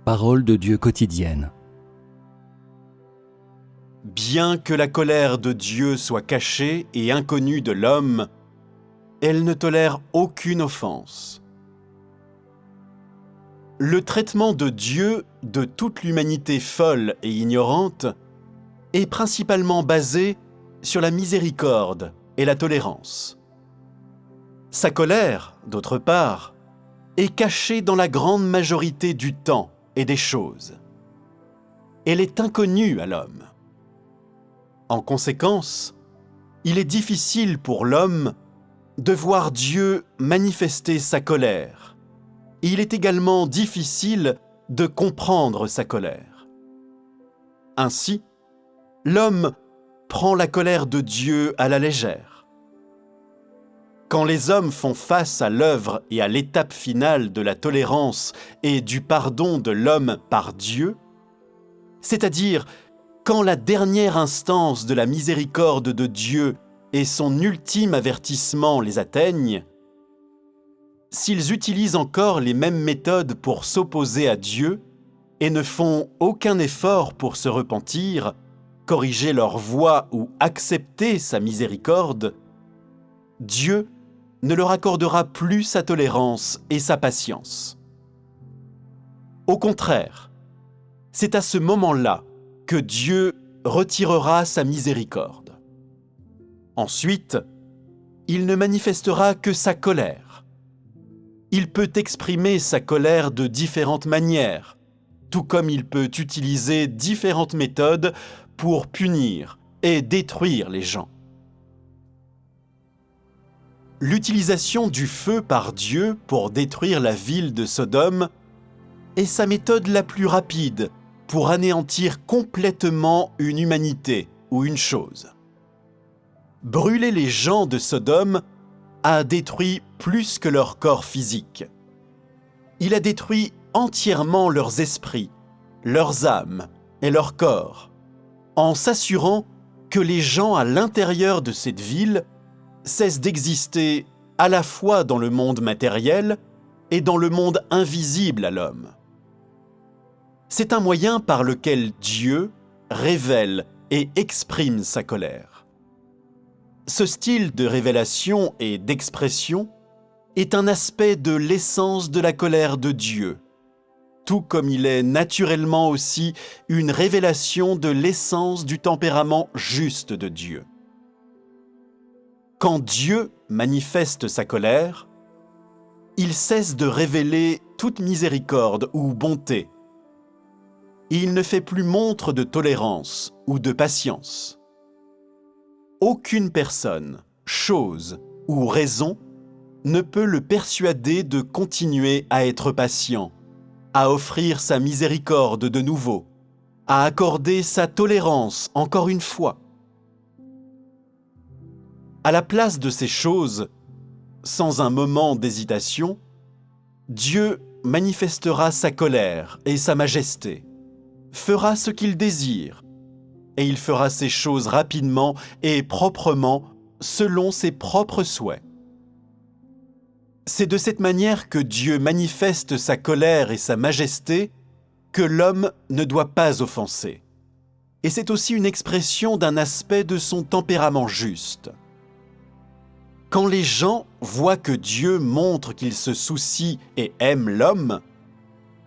Parole de Dieu quotidienne. Bien que la colère de Dieu soit cachée et inconnue de l'homme, elle ne tolère aucune offense. Le traitement de Dieu de toute l'humanité folle et ignorante est principalement basé sur la miséricorde et la tolérance. Sa colère, d'autre part, est cachée dans la grande majorité du temps et des choses. Elle est inconnue à l'homme. En conséquence, il est difficile pour l'homme de voir Dieu manifester sa colère. Et il est également difficile de comprendre sa colère. Ainsi, l'homme prend la colère de Dieu à la légère. Quand les hommes font face à l'œuvre et à l'étape finale de la tolérance et du pardon de l'homme par Dieu, c'est-à-dire quand la dernière instance de la miséricorde de Dieu et son ultime avertissement les atteignent, s'ils utilisent encore les mêmes méthodes pour s'opposer à Dieu et ne font aucun effort pour se repentir, corriger leur voie ou accepter sa miséricorde, Dieu ne leur accordera plus sa tolérance et sa patience. Au contraire, c'est à ce moment-là que Dieu retirera sa miséricorde. Ensuite, il ne manifestera que sa colère. Il peut exprimer sa colère de différentes manières, tout comme il peut utiliser différentes méthodes pour punir et détruire les gens. L'utilisation du feu par Dieu pour détruire la ville de Sodome est sa méthode la plus rapide pour anéantir complètement une humanité ou une chose. Brûler les gens de Sodome a détruit plus que leur corps physique. Il a détruit entièrement leurs esprits, leurs âmes et leur corps, en s'assurant que les gens à l'intérieur de cette ville cessent d'exister à la fois dans le monde matériel et dans le monde invisible à l'homme. C'est un moyen par lequel Dieu révèle et exprime sa colère. Ce style de révélation et d'expression est un aspect de l'essence de la colère de Dieu, tout comme il est naturellement aussi une révélation de l'essence du tempérament juste de Dieu. Quand Dieu manifeste sa colère, il cesse de révéler toute miséricorde ou bonté. Il ne fait plus montre de tolérance ou de patience. Aucune personne, chose ou raison ne peut le persuader de continuer à être patient, à offrir sa miséricorde de nouveau, à accorder sa tolérance encore une fois. À la place de ces choses, sans un moment d'hésitation, Dieu manifestera sa colère et sa majesté, fera ce qu'il désire, et il fera ces choses rapidement et proprement selon ses propres souhaits. C'est de cette manière que Dieu manifeste sa colère et sa majesté que l'homme ne doit pas offenser. Et c'est aussi une expression d'un aspect de son tempérament juste. Quand les gens voient que Dieu montre qu'il se soucie et aime l'homme,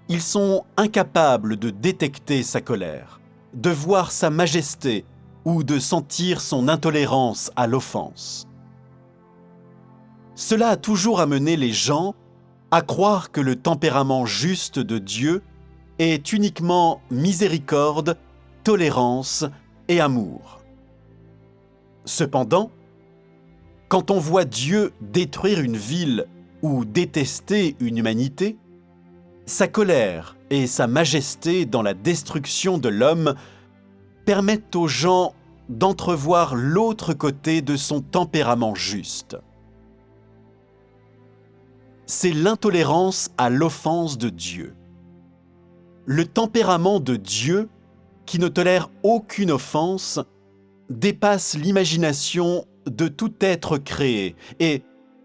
ils sont incapables de détecter sa colère, de voir sa majesté ou de sentir son intolérance à l'offense. Cela a toujours amené les gens à croire que le tempérament juste de Dieu est uniquement miséricorde, tolérance et amour. Cependant, quand on voit Dieu détruire une ville ou détester une humanité, sa colère et sa majesté dans la destruction de l'homme permettent aux gens d'entrevoir l'autre côté de son tempérament juste. C'est l'intolérance à l'offense de Dieu. Le tempérament de Dieu, qui ne tolère aucune offense, dépasse l'imagination de tout être créé et,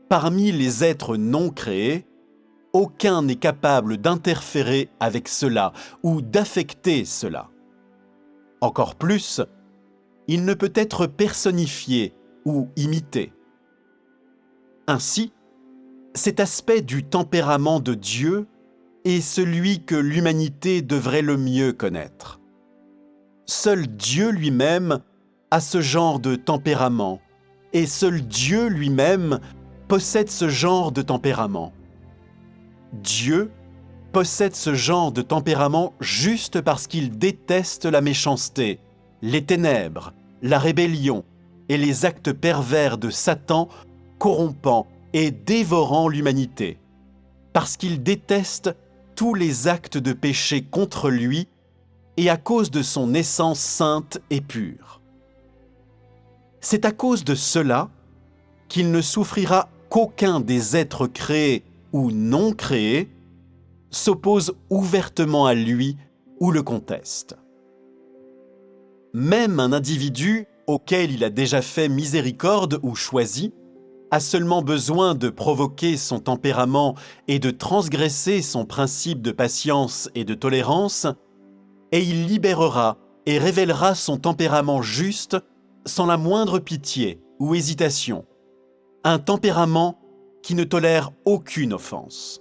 parmi les êtres non créés, aucun n'est capable d'interférer avec cela ou d'affecter cela. Encore plus, il ne peut être personnifié ou imité. Ainsi, cet aspect du tempérament de Dieu est celui que l'humanité devrait le mieux connaître. Seul Dieu lui-même a ce genre de tempérament, et seul Dieu lui-même possède ce genre de tempérament. Dieu possède ce genre de tempérament juste parce qu'il déteste la méchanceté, les ténèbres, la rébellion et les actes pervers de Satan corrompant et dévorant l'humanité, parce qu'il déteste tous les actes de péché contre lui et à cause de son essence sainte et pure. C'est à cause de cela qu'il ne souffrira qu'aucun des êtres créés ou non créés s'oppose ouvertement à lui ou le conteste. Même un individu auquel il a déjà fait miséricorde ou choisi a seulement besoin de provoquer son tempérament et de transgresser son principe de patience et de tolérance, et il libérera et révélera son tempérament juste sans la moindre pitié ou hésitation, un tempérament qui ne tolère aucune offense.